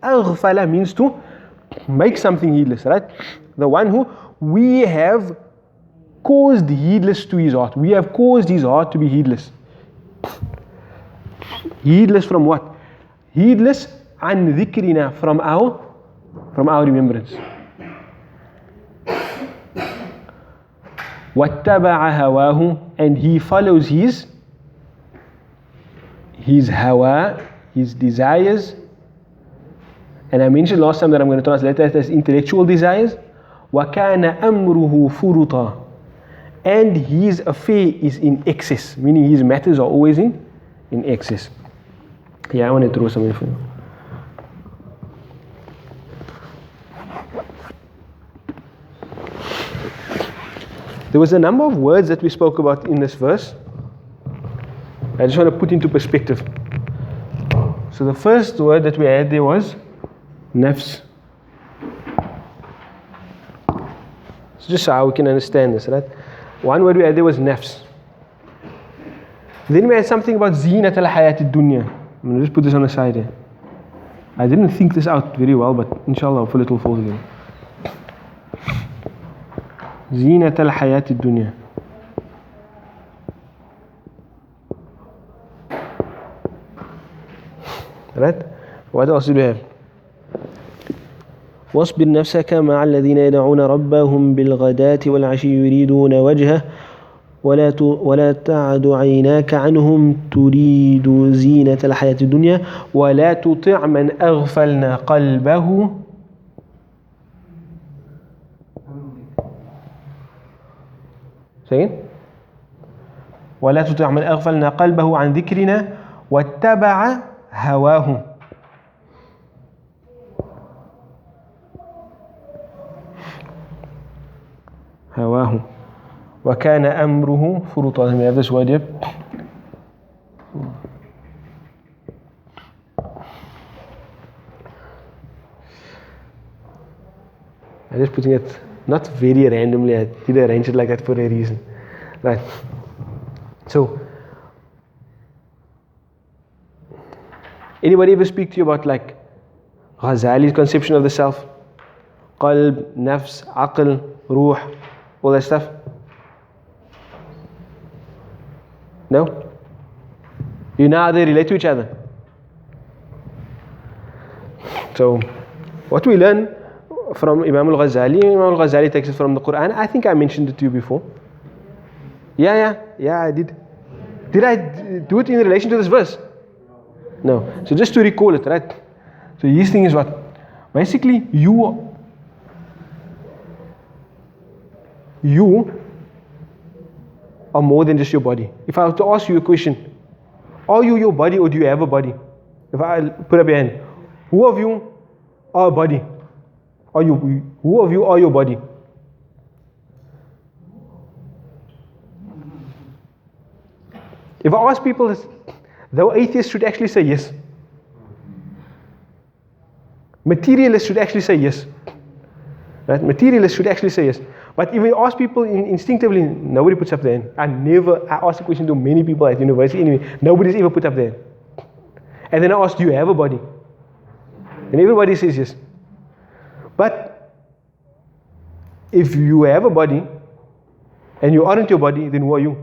Aghfala means to make something heedless, right? The one who we have caused heedless to his heart. We have caused his heart to be heedless. Heedless from what? Heedless an dhikrina, from our remembrance. وَاتَّبَعَ هَوَاهُ, and he follows his hawa, his desires. And I mentioned last time that I'm going to translate that as intellectual desires. وَكَانَ أَمْرُهُ فُرُطًا, and his affair is in excess, meaning his matters are always in excess. Yeah, I want to throw something for you. There was a number of words that we spoke about in this verse. I just want to put into perspective. So the first word that we had there was nafs. So just so how we can understand this, right? One word we had there was nafs. Then we had something about zinat al-hayat dunya. I'm going to just put this on the side here. I didn't think this out very well, but inshallah hopefully it will fall together. Zinat al-hayat dunya. Right? What else do we have? واصبر نفسك مع الذين يدعون ربهم بالغداة والعشي يريدون وجهه ولا تعد عيناك عنهم تريد زينة الحياة الدنيا ولا تطع من أغفلنا قلبه ولا تطع من أغفلنا قلبه عن ذكرنا واتبع هواه. هواه وكان أمره فرطا. Let me have this word here. I'm just putting it not very randomly. I did arrange it like that for a reason. Right. So, anybody ever speak to you about like Ghazali's conception of the self? Qalb, nafs, aql, ruh, all that stuff? No? You know how they relate to each other. So, what we learn from Imam al-Ghazali takes it from the Quran. I think I mentioned it to you before. Yeah, I did. Did I do it in relation to this verse? No. So just to recall it, right? So his thing is what? Basically, you are more than just your body. If I were to ask you a question, are you your body or do you have a body? If I put up your hand, who of you are a body? Who of you are your body? If I ask people this, though atheists should actually say yes. Materialists should actually say yes. Right? Materialists should actually say yes. But if we ask people instinctively, nobody puts up their hand. I asked the question to many people at university anyway, nobody's ever put up their hand. And then I asked, do you have a body? And everybody says yes. But if you have a body and you aren't your body, then who are you?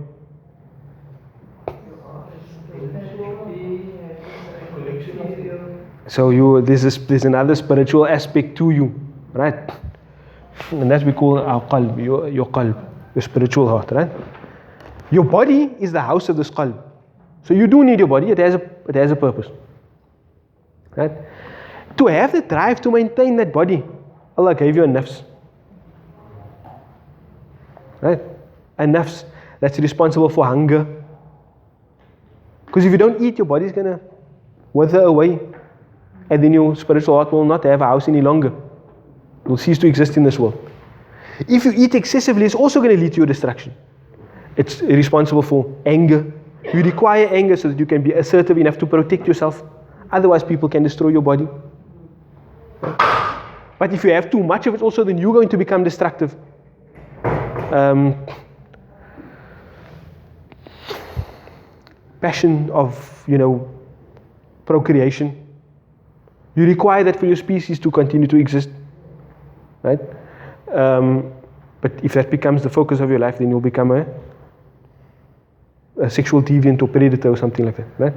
So there's another spiritual aspect to you, right? And that's we call our qalb, your qalb, your spiritual heart, right? Your body is the house of this qalb. So you do need your body, it has a purpose. Right? To have the drive to maintain that body, Allah gave you a nafs. Right? A nafs that's responsible for hunger. Because if you don't eat, your body is going to wither away. And then your spiritual heart will not have a house any longer. It will cease to exist in this world. If you eat excessively, it's also going to lead to your destruction. It's responsible for anger. You require anger so that you can be assertive enough to protect yourself. Otherwise, people can destroy your body. But if you have too much of it also, then you're going to become destructive. Passion of, procreation. You require that for your species to continue to exist, right? But if that becomes the focus of your life, then you'll become a sexual deviant or predator or something like that, right?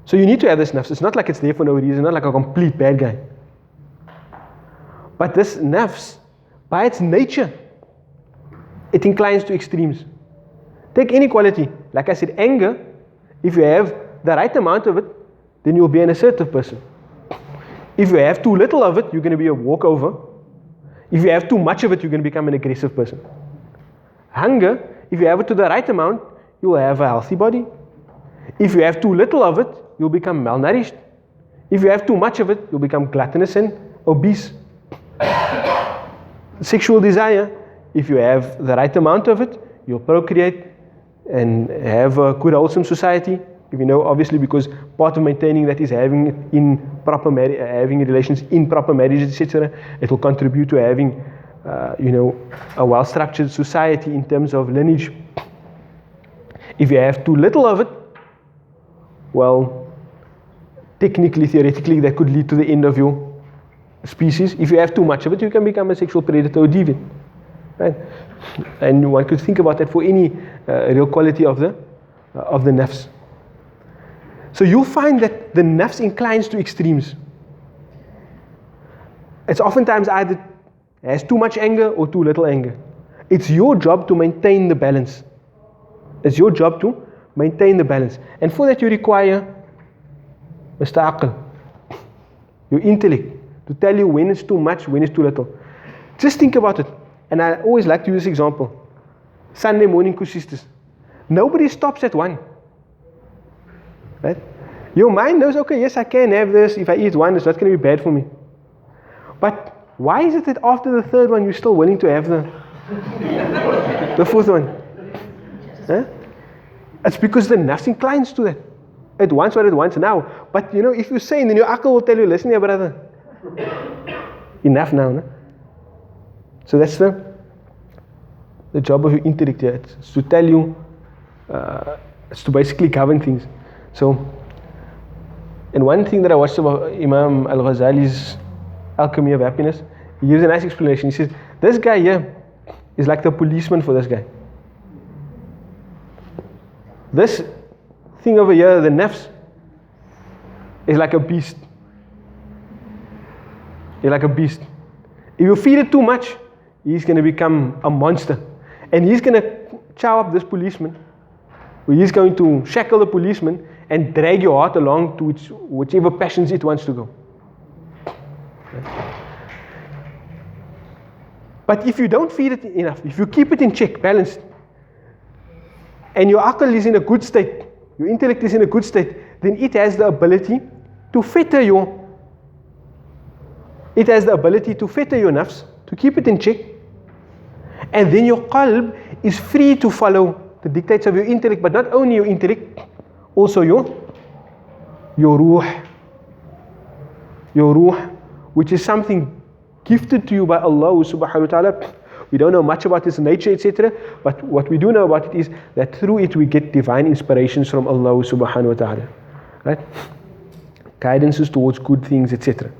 So you need to have this nafs. It's not like it's there for no reason, not like a complete bad guy. But this nafs, by its nature, it inclines to extremes. Take any quality. Like I said, anger, if you have the right amount of it, then you'll be an assertive person. If you have too little of it, you're going to be a walkover. If you have too much of it, you're going to become an aggressive person. Hunger, if you have it to the right amount, you'll have a healthy body. If you have too little of it, you'll become malnourished. If you have too much of it, you'll become gluttonous and obese. Sexual desire, if you have the right amount of it, you'll procreate and have a good wholesome society. If you know, obviously, because part of maintaining that is having it in proper having relations in proper marriages, etc. It will contribute to having, a well-structured society in terms of lineage. If you have too little of it, well, technically, theoretically, that could lead to the end of your species. If you have too much of it, you can become a sexual predator or deviant, right? And one could think about that for any real quality of the nafs. So you'll find that the nafs inclines to extremes. It's oftentimes either has too much anger or too little anger. It's your job to maintain the balance. It's your job to maintain the balance. And for that you require Mr. Aql, your intellect, to tell you when it's too much, when it's too little. Just think about it. And I always like to use this example. Sunday morning kushistas. Nobody stops at 1. Right? Your mind knows, okay, yes, I can have this. If I eat 1, it's not going to be bad for me. But why is it that after the 3rd one, you're still willing to have the 4th one? Huh? It's because the nafs inclines to that. It wants what it wants now. But if you say, then your aql will tell you, listen here, brother. Enough now. No? So that's the job of your intellect here. It's to tell you, it's to basically govern things. So, and one thing that I watched about Imam Al-Ghazali's Alchemy of Happiness, he gives a nice explanation. He says, this guy here is like the policeman for this guy. This thing over here, the nafs, is like a beast. It's like a beast. If you feed it too much, he's going to become a monster. And he's going to chow up this policeman. Or he's going to shackle the policeman and drag your heart along to whichever passions it wants to go. But if you don't feed it enough, if you keep it in check, balanced, and your aql is in a good state, your intellect is in a good state, then it has the ability to fetter your nafs, to keep it in check, and then your qalb is free to follow the dictates of your intellect, but not only your intellect, also your ruh, which is something gifted to you by Allah subhanahu wa ta'ala. We don't know much about its nature, etc. But what we do know about it is that through it we get divine inspirations from Allah subhanahu wa ta'ala. Right? Guidances towards good things, etc.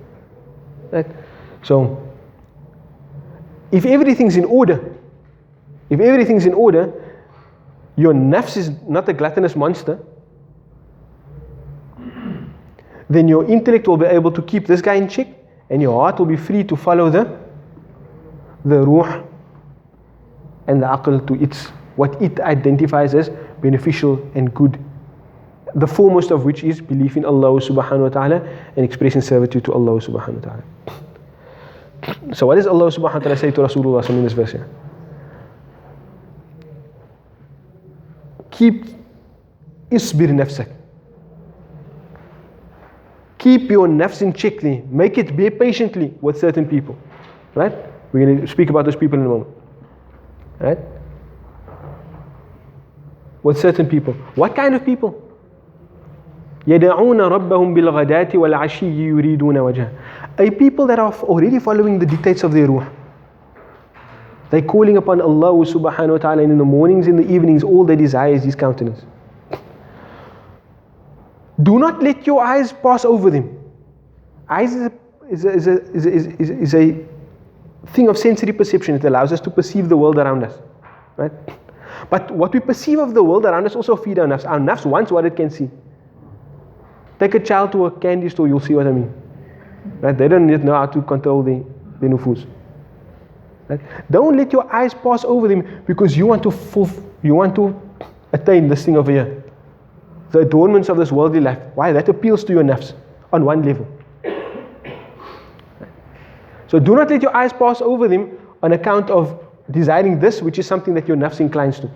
Right? So, if everything's in order, your nafs is not a gluttonous monster, then your intellect will be able to keep this guy in check, and your heart will be free to follow the ruh and the aql to what it identifies as beneficial and good. The foremost of which is belief in Allah subhanahu wa ta'ala and expressing servitude to Allah subhanahu wa ta'ala. So what does Allah subhanahu wa ta'ala say to Rasulullah in this verse here? Isbir nafsak. Keep your nafs in check there. Make it bear patiently with certain people. Right? We're going to speak about those people in a moment. Right? With certain people. What kind of people? يَدَعُونَ رَبَّهُمْ بِالْغَدَاةِ وَالْعَشِيِّ يُرِيدُونَ وَجْهَهُ. A people that are already following the dictates of their ruh. They're calling upon Allah subhanahu wa ta'ala, and in the mornings, in the evenings, all they desire is His countenance. Do not let your eyes pass over them. Eyes is a thing of sensory perception. It allows us to perceive the world around us, right? But what we perceive of the world around us also feed our nafs. Our nafs wants what it can see. Take a child to a candy store, you'll see what I mean. Right? They don't yet know how to control the nufus. Right? Don't let your eyes pass over them because you want to attain this thing over here. The adornments of this worldly life. Why? That appeals to your nafs on one level. So do not let your eyes pass over them on account of desiring this, which is something that your nafs inclines to.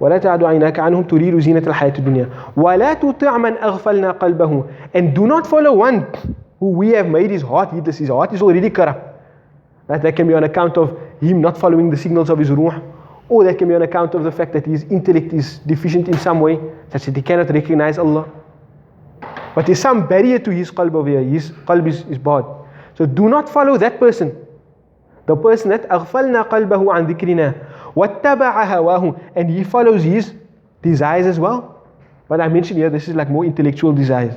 ولا تعد عيناك عنهم تريد زينة الحياة الدنيا ولا تطع من أغفلنا قلبه. And do not follow one who we have made his heart heedless. His heart is already corrupt. That can be on account of him not following the signals of his ruh, or that can be on account of the fact that his intellect is deficient in some way, such that he cannot recognize Allah. But there's some barrier to his qalb over here. His qalb is bad. So do not follow that person. The person that أغفلنا قلبه عن ذكرنا واتبع هواه, and he follows his desires as well. But I mentioned here, this is like more intellectual desires.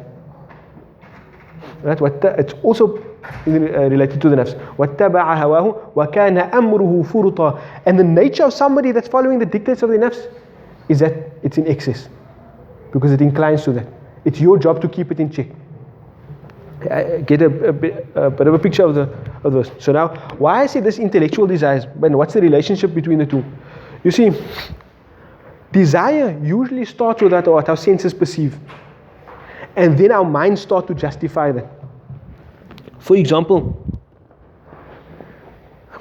Right? It's also related to the nafs. واتبع هواه وكان أمره فرطا. And the nature of somebody that's following the dictates of the nafs is that it's in excess, because it inclines to that. It's your job to keep it in check. Get a bit of a picture of the verse. So now, why I say this intellectual desires, but what's the relationship between the two? You see, desire usually starts with that, or what our senses perceive, and then our minds start to justify that. For example,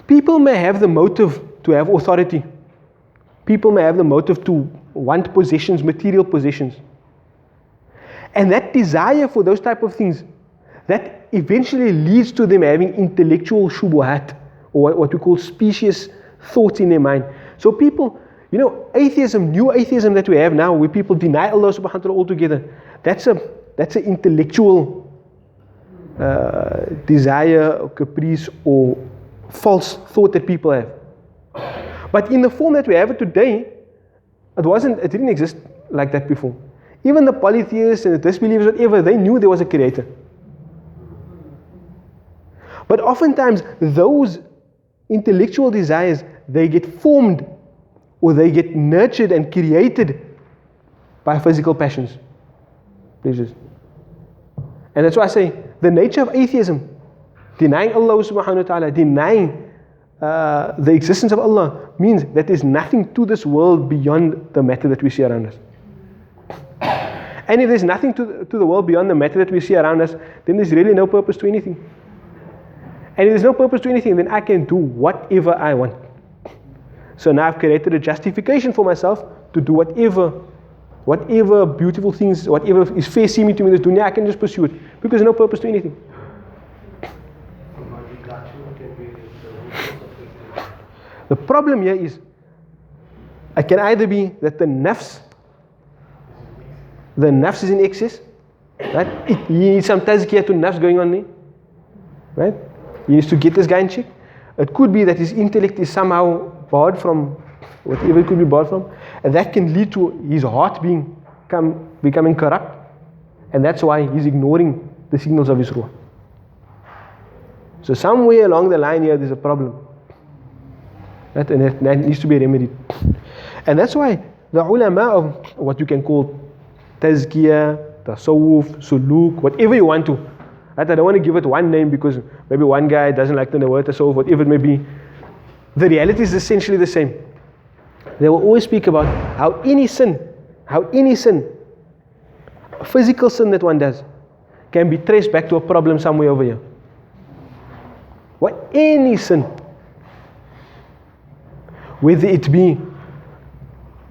people may have the motive to have authority. People may have the motive to want possessions, material possessions. And that desire for those type of things, that eventually leads to them having intellectual shubuhat, or what we call specious thoughts in their mind. So people, atheism, new atheism that we have now, where people deny Allah subhanahu wa ta'ala altogether, that's an intellectual desire, or caprice, or false thought that people have. But in the form that we have it today, it didn't exist like that before. Even the polytheists and the disbelievers, whatever, they knew there was a creator. But oftentimes, those intellectual desires, they get formed, or they get nurtured and created by physical passions, pleasures. And that's why I say, the nature of atheism, denying Allah subhanahu wa ta'ala, denying the existence of Allah, means that there's nothing to this world beyond the matter that we see around us. And if there's nothing to the world beyond the matter that we see around us, then there's really no purpose to anything. And if there's no purpose to anything, then I can do whatever I want. So now I've created a justification for myself to do whatever beautiful things, whatever is fair seeming to me in this dunya, I can just pursue it, because there's no purpose to anything. The problem here is, it can either be that the nafs is in excess, right? You need some tazkiyah to nafs going on there, right? He needs to get this guy in check. It could be that his intellect is somehow barred from whatever it could be barred from, and that can lead to his heart becoming corrupt, and that's why he's ignoring the signals of his ruh. So somewhere along the line here, there's a problem. Right? And that needs to be remedied. And that's why the ulama of what you can call tazkiyah, tasawwuf, suluk, whatever you want to. Right? I don't want to give it one name because maybe one guy doesn't like the word tasawwuf, whatever it may be. The reality is essentially the same. They will always speak about how any sin, a physical sin that one does, can be traced back to a problem somewhere over here. Any sin, whether it be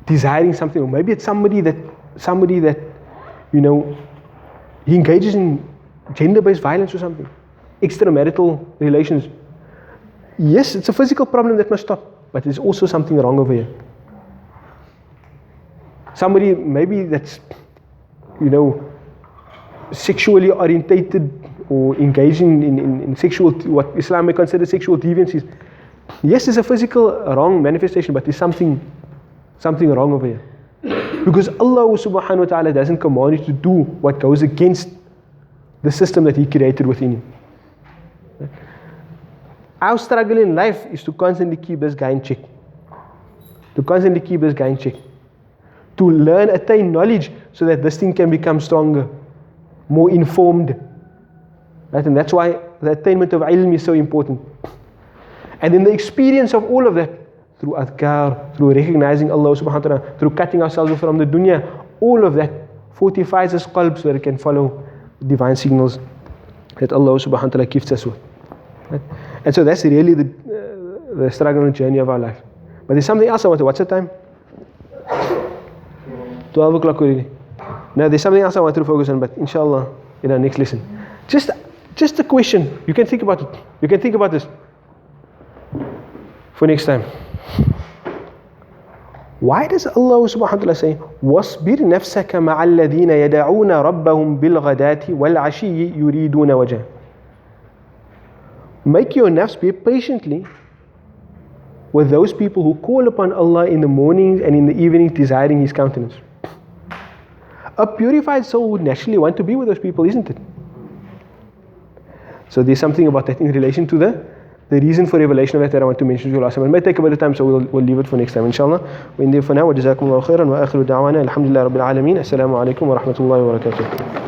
desiring something, or maybe it's somebody that he engages in gender-based violence or something, extramarital relations. Yes, it's a physical problem that must stop, but there's also something wrong over here. Somebody maybe that's sexually orientated, or engaging in sexual, what Islam may consider sexual deviancies. Yes, it's a physical wrong manifestation, but there's something wrong over here. Because Allah subhanahu wa ta'ala doesn't command you to do what goes against the system that He created within you. Our struggle in life is to constantly keep this guy in check. To constantly keep this guy in check. To learn, attain knowledge so that this thing can become stronger, more informed. Right? And that's why the attainment of ilm is so important. And in the experience of all of that, through adhkar, through recognizing Allah subhanahu wa ta'ala, through cutting ourselves off from the dunya, all of that fortifies us qalb so that it can follow divine signals that Allah subhanahu wa ta'ala gifts us with. Right? And so that's really the struggle and journey of our life. But there's something else I want to, what's the time? 12 o'clock already. Now there's something else I want to focus on, but inshallah, in our next lesson. Just a question, you can think about it. You can think about this for next time. Why does Allah subhanahu wa ta'ala say, وَاصْبِرْ نَفْسَكَ مَعَ الَّذِينَ يَدَعُونَ رَبَّهُمْ بِالْغَدَاةِ وَالْعَشِيِّ يُرِيدُونَ وَجْهَهُ? Make your nafs be patiently with those people who call upon Allah in the mornings and in the evenings desiring His countenance. A purified soul would naturally want to be with those people, isn't it? So there's something about that in relation to the reason for revelation of that I want to mention to you last time. It may take a bit of time, so we'll leave it for next time, inshallah. We're in there for now. Wa jazakumullahu khairan wa akhiru da'wana alhamdulillahi rabbil alameen. Assalamu alaikum wa rahmatullahi wa barakatuh.